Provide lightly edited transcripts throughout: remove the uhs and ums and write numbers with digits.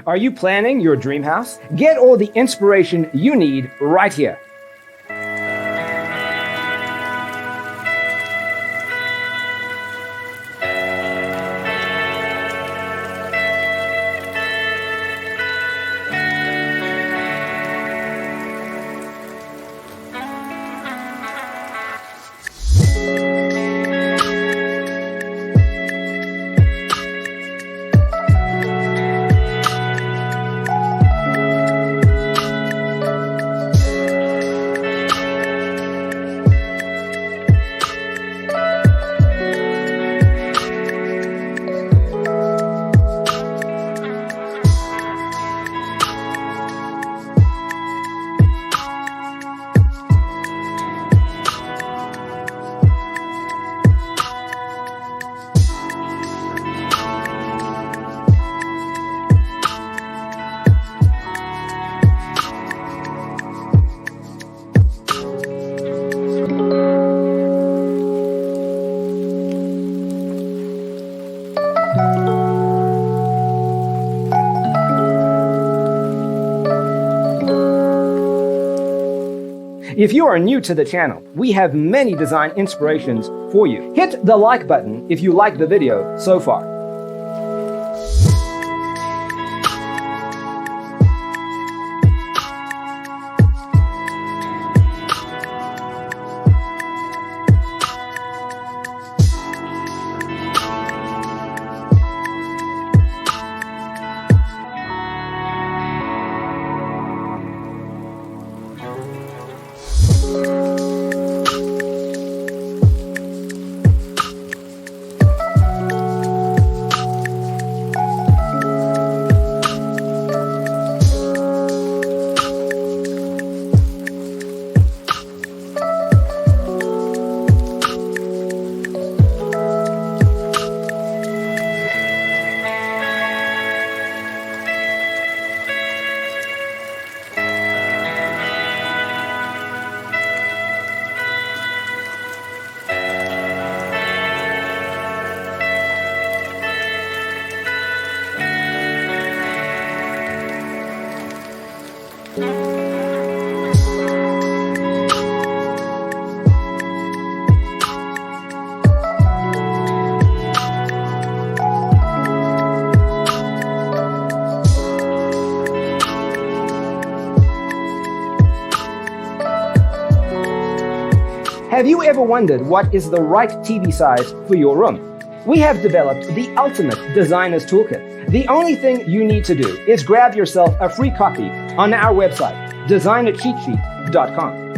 Are you planning your dream house? Get all the inspiration you need right here. If you are new to the channel, we have many design inspirations for you. Hit the like button if you like the video so far. Have you ever wondered what is the right TV size for your room? We have developed the ultimate designer's toolkit. The only thing you need to do is grab yourself a free copy on our website, designercheatsheet.com.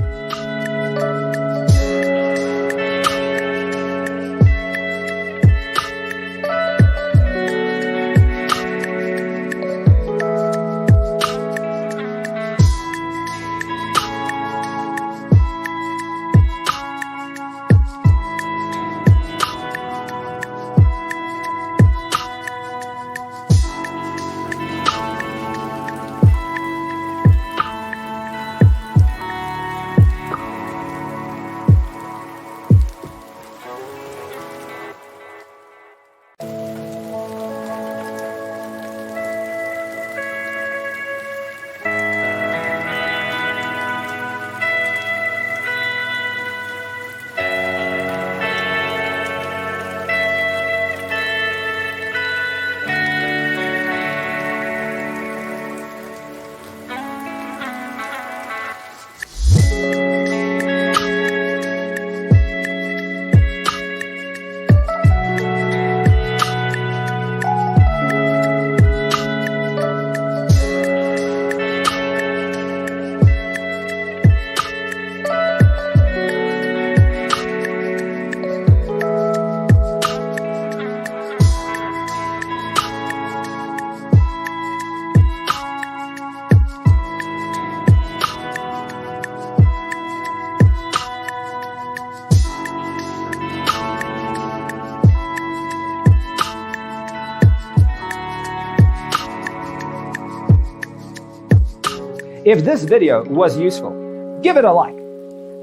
If this video was useful, give it a like.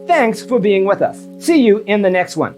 Thanks for being with us. See you in the next one.